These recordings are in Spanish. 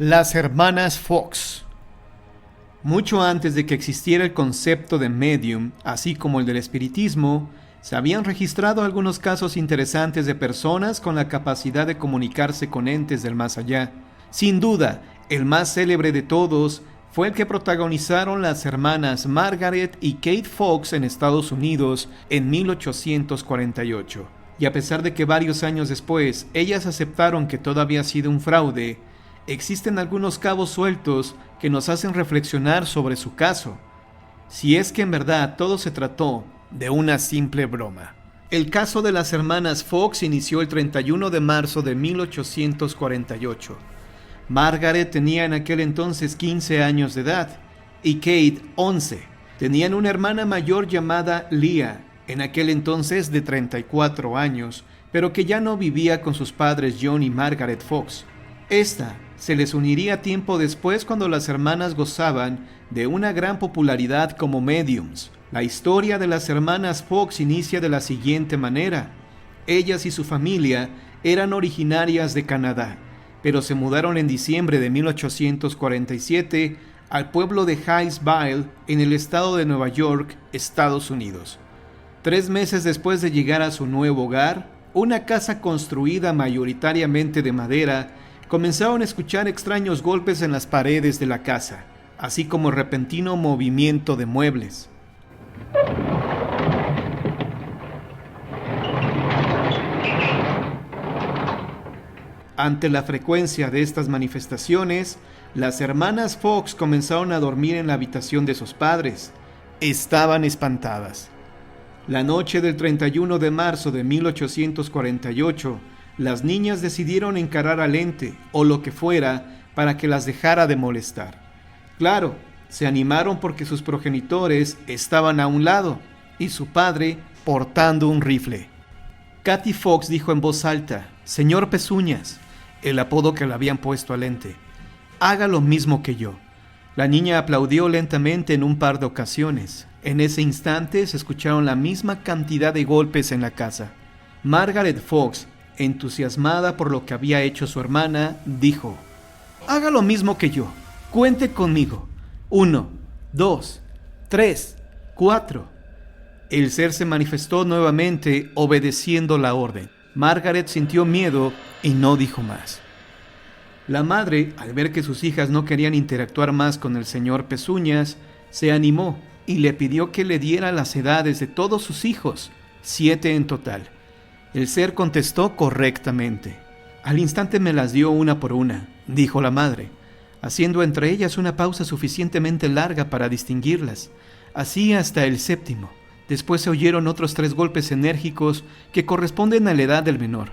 Las hermanas Fox. Mucho antes de que existiera el concepto de medium, así como el del espiritismo, se habían registrado algunos casos interesantes de personas con la capacidad de comunicarse con entes del más allá. Sin duda, el más célebre de todos fue el que protagonizaron las hermanas Margaret y Kate Fox en Estados Unidos en 1848. Y a pesar de que varios años después ellas aceptaron que todo había sido un fraude, existen algunos cabos sueltos que nos hacen reflexionar sobre su caso, si es que en verdad todo se trató de una simple broma. El caso de las hermanas Fox inició el 31 de marzo de 1848. Margaret tenía en aquel entonces 15 años de edad y Kate 11. Tenían una hermana mayor llamada Leah, en aquel entonces de 34 años, pero que ya no vivía con sus padres John y Margaret Fox. Esta se les uniría tiempo después cuando las hermanas gozaban de una gran popularidad como mediums. La historia de las hermanas Fox inicia de la siguiente manera. Ellas y su familia eran originarias de Canadá, pero se mudaron en diciembre de 1847 al pueblo de Hinesville, en el estado de Nueva York, Estados Unidos. 3 meses después de llegar a su nuevo hogar, una casa construida mayoritariamente de madera, comenzaron a escuchar extraños golpes en las paredes de la casa, así como repentino movimiento de muebles. Ante la frecuencia de estas manifestaciones, las hermanas Fox comenzaron a dormir en la habitación de sus padres. Estaban espantadas. La noche del 31 de marzo de 1848, las niñas decidieron encarar al ente, o lo que fuera, para que las dejara de molestar. Claro, se animaron porque sus progenitores estaban a un lado, y su padre portando un rifle. Katy Fox dijo en voz alta: «Señor Pezuñas», el apodo que le habían puesto al ente, «haga lo mismo que yo». La niña aplaudió lentamente en un par de ocasiones. En ese instante se escucharon la misma cantidad de golpes en la casa. Margaret Fox, entusiasmada por lo que había hecho su hermana, dijo: «Haga lo mismo que yo. Cuente conmigo. 1, 2, 3, 4». El ser se manifestó nuevamente, obedeciendo la orden. Margaret sintió miedo y no dijo más. La madre, al ver que sus hijas no querían interactuar más con el señor Pezuñas, se animó y le pidió que le diera las edades de todos sus hijos, 7 en total. El ser contestó correctamente. «Al instante me las dio una por una», dijo la madre, haciendo entre ellas una pausa suficientemente larga para distinguirlas, así hasta el 7º. Después se oyeron otros 3 golpes enérgicos que corresponden a la edad del menor,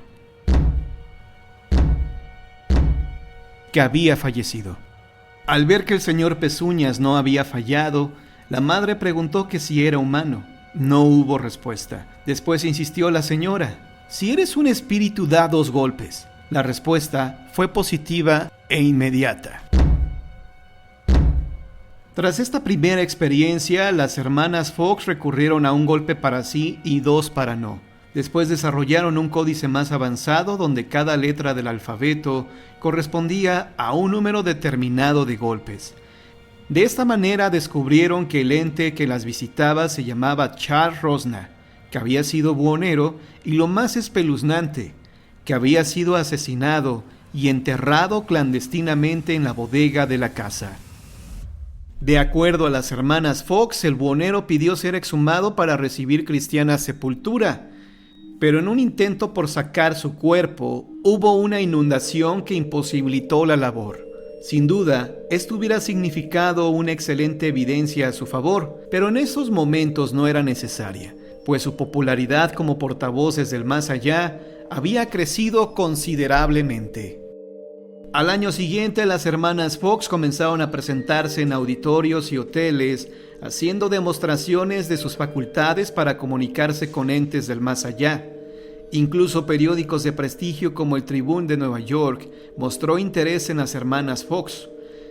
que había fallecido. Al ver que el señor Pezuñas no había fallado, la madre preguntó que si era humano. No hubo respuesta. Después insistió la señora: «Si eres un espíritu, da 2 golpes». La respuesta fue positiva e inmediata. Tras esta primera experiencia, las hermanas Fox recurrieron a un golpe para sí y 2 para no. Después desarrollaron un códice más avanzado donde cada letra del alfabeto correspondía a un número determinado de golpes. De esta manera descubrieron que el ente que las visitaba se llamaba Charles Rosna, que había sido buhonero, y lo más espeluznante, que había sido asesinado y enterrado clandestinamente en la bodega de la casa. De acuerdo a las hermanas Fox, el buhonero pidió ser exhumado para recibir cristiana sepultura, pero en un intento por sacar su cuerpo, hubo una inundación que imposibilitó la labor. Sin duda, esto hubiera significado una excelente evidencia a su favor, pero en esos momentos no era necesaria, pues su popularidad como portavoces del más allá había crecido considerablemente. Al año siguiente, las hermanas Fox comenzaron a presentarse en auditorios y hoteles, haciendo demostraciones de sus facultades para comunicarse con entes del más allá. Incluso periódicos de prestigio como el Tribune de Nueva York mostró interés en las hermanas Fox.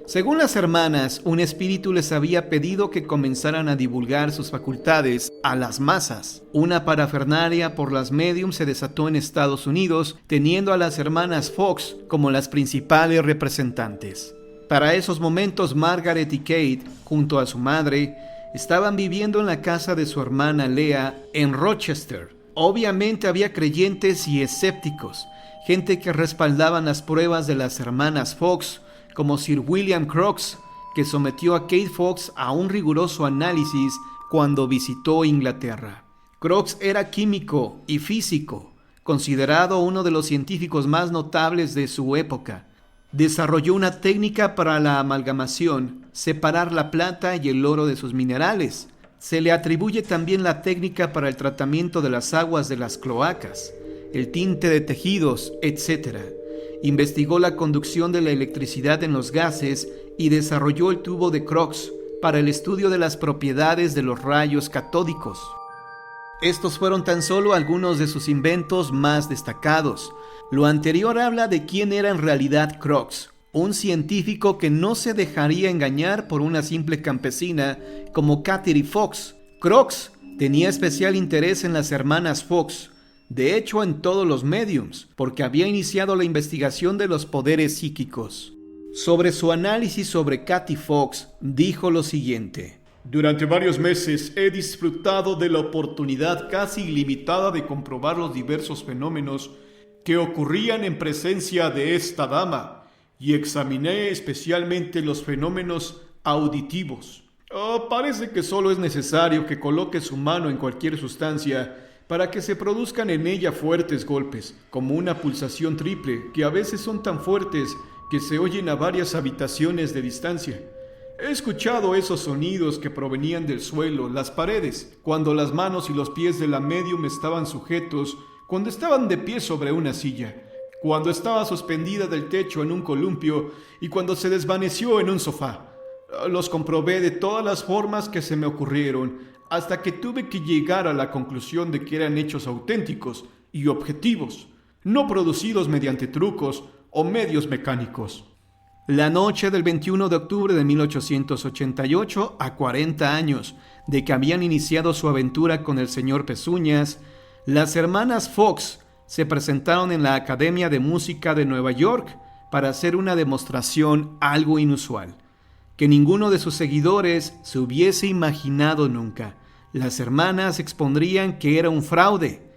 Según las hermanas, un espíritu les había pedido que comenzaran a divulgar sus facultades a las masas. Una parafernalia por las médiums se desató en Estados Unidos, teniendo a las hermanas Fox como las principales representantes. Para esos momentos, Margaret y Kate, junto a su madre, estaban viviendo en la casa de su hermana Lea en Rochester. Obviamente había creyentes y escépticos, gente que respaldaban las pruebas de las hermanas Fox, como Sir William Crookes, que sometió a Kate Fox a un riguroso análisis cuando visitó Inglaterra. Crookes era químico y físico, considerado uno de los científicos más notables de su época. Desarrolló una técnica para la amalgamación, separar la plata y el oro de sus minerales. Se le atribuye también la técnica para el tratamiento de las aguas de las cloacas, el tinte de tejidos, etc. Investigó la conducción de la electricidad en los gases y desarrolló el tubo de Crookes para el estudio de las propiedades de los rayos catódicos. Estos fueron tan solo algunos de sus inventos más destacados. Lo anterior habla de quién era en realidad Crookes, un científico que no se dejaría engañar por una simple campesina como Katherine Fox. Crookes tenía especial interés en las hermanas Fox, de hecho en todos los médiums, porque había iniciado la investigación de los poderes psíquicos. Sobre su análisis sobre Kathy Fox, dijo lo siguiente: durante varios meses he disfrutado de la oportunidad casi ilimitada de comprobar los diversos fenómenos que ocurrían en presencia de esta dama, y examiné especialmente los fenómenos auditivos. Parece que solo es necesario que coloque su mano en cualquier sustancia para que se produzcan en ella fuertes golpes, como una pulsación triple, que a veces son tan fuertes que se oyen a varias habitaciones de distancia. He escuchado esos sonidos que provenían del suelo, las paredes, cuando las manos y los pies de la médium estaban sujetos, cuando estaban de pie sobre una silla, cuando estaba suspendida del techo en un columpio y cuando se desvaneció en un sofá. Los comprobé de todas las formas que se me ocurrieron, hasta que tuve que llegar a la conclusión de que eran hechos auténticos y objetivos, no producidos mediante trucos o medios mecánicos. La noche del 21 de octubre de 1888, a 40 años de que habían iniciado su aventura con el señor Pezuñas, las hermanas Fox se presentaron en la Academia de Música de Nueva York para hacer una demostración algo inusual, que ninguno de sus seguidores se hubiese imaginado nunca. Las hermanas expondrían que era un fraude.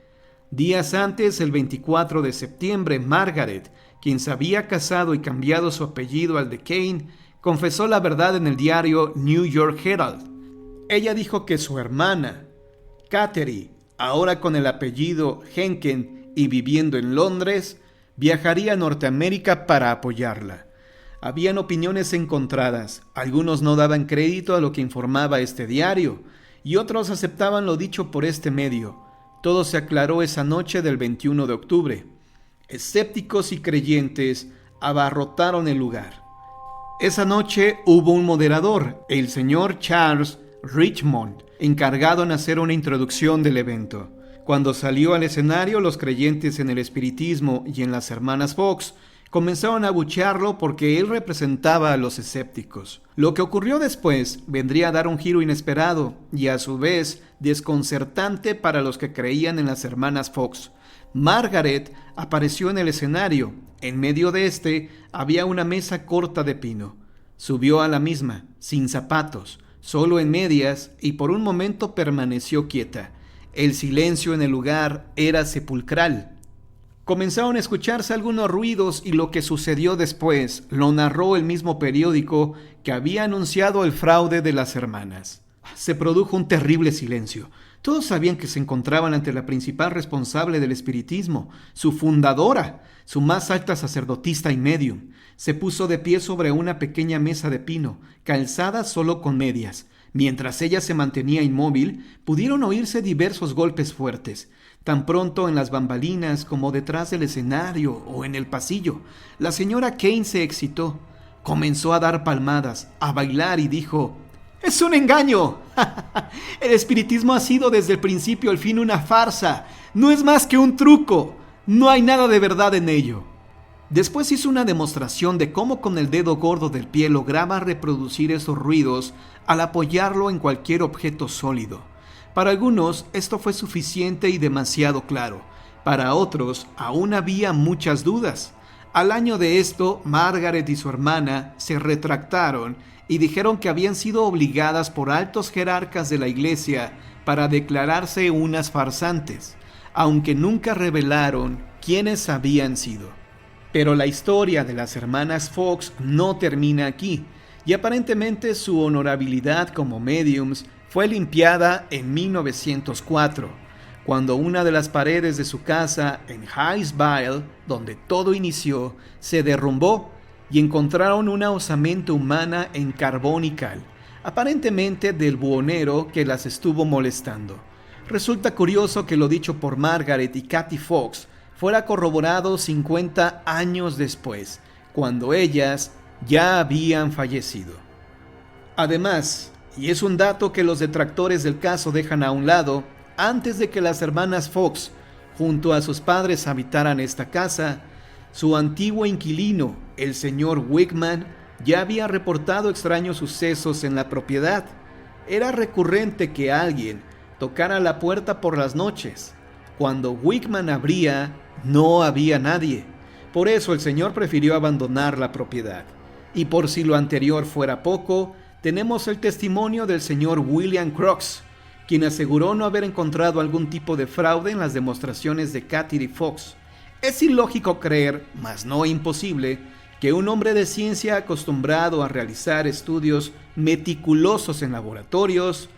Días antes, el 24 de septiembre, Margaret, quien se había casado y cambiado su apellido al de Kane, confesó la verdad en el diario New York Herald. Ella dijo que su hermana, Katherine, ahora con el apellido Henken y viviendo en Londres, viajaría a Norteamérica para apoyarla. Habían opiniones encontradas. Algunos no daban crédito a lo que informaba este diario y otros aceptaban lo dicho por este medio. Todo se aclaró esa noche del 21 de octubre. Escépticos y creyentes abarrotaron el lugar. Esa noche hubo un moderador, el señor Charles Richmond, encargado en hacer una introducción del evento. Cuando salió al escenario, los creyentes en el espiritismo y en las hermanas Fox comenzaron a abuchearlo porque él representaba a los escépticos. Lo que ocurrió después vendría a dar un giro inesperado y a su vez desconcertante para los que creían en las hermanas Fox. Margaret apareció en el escenario. En medio de este había una mesa corta de pino. Subió a la misma, sin zapatos, solo en medias, y por un momento permaneció quieta. El silencio en el lugar era sepulcral. Comenzaron a escucharse algunos ruidos y lo que sucedió después lo narró el mismo periódico que había anunciado el fraude de las hermanas. Se produjo un terrible silencio. Todos sabían que se encontraban ante la principal responsable del espiritismo, su fundadora, su más alta sacerdotisa y medium. Se puso de pie sobre una pequeña mesa de pino, calzada solo con medias. Mientras ella se mantenía inmóvil, pudieron oírse diversos golpes fuertes, tan pronto en las bambalinas como detrás del escenario o en el pasillo. La señora Kane se excitó, comenzó a dar palmadas, a bailar y dijo: ¡es un engaño! El espiritismo ha sido desde el principio al fin una farsa. No es más que un truco. No hay nada de verdad en ello. Después hizo una demostración de cómo con el dedo gordo del pie lograba reproducir esos ruidos al apoyarlo en cualquier objeto sólido. Para algunos esto fue suficiente y demasiado claro. Para otros aún había muchas dudas. Al año de esto, Margaret y su hermana se retractaron y dijeron que habían sido obligadas por altos jerarcas de la iglesia para declararse unas farsantes, aunque nunca revelaron quiénes habían sido. Pero la historia de las hermanas Fox no termina aquí, y aparentemente su honorabilidad como mediums fue limpiada en 1904, cuando una de las paredes de su casa en Hinesville, donde todo inició, se derrumbó y encontraron una osamenta humana en carbón y cal, aparentemente del buhonero que las estuvo molestando. Resulta curioso que lo dicho por Margaret y Kathy Fox fuera corroborado 50 años después, cuando ellas ya habían fallecido. Además, y es un dato que los detractores del caso dejan a un lado, antes de que las hermanas Fox, junto a sus padres, habitaran esta casa, su antiguo inquilino, el señor Wickman, ya había reportado extraños sucesos en la propiedad. Era recurrente que alguien tocara la puerta por las noches. Cuando Wickman abría, no había nadie. Por eso el señor prefirió abandonar la propiedad. Y por si lo anterior fuera poco, tenemos el testimonio del señor William Crooks, quien aseguró no haber encontrado algún tipo de fraude en las demostraciones de Kathy Fox. Es ilógico creer, mas no imposible, que un hombre de ciencia acostumbrado a realizar estudios meticulosos en laboratorios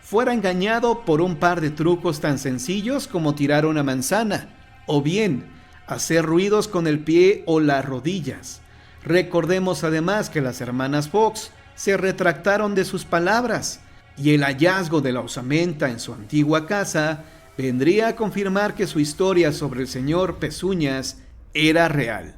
fuera engañado por un par de trucos tan sencillos como tirar una manzana, o bien hacer ruidos con el pie o las rodillas. Recordemos además que las hermanas Fox se retractaron de sus palabras, y el hallazgo de la osamenta en su antigua casa vendría a confirmar que su historia sobre el señor Pezuñas era real.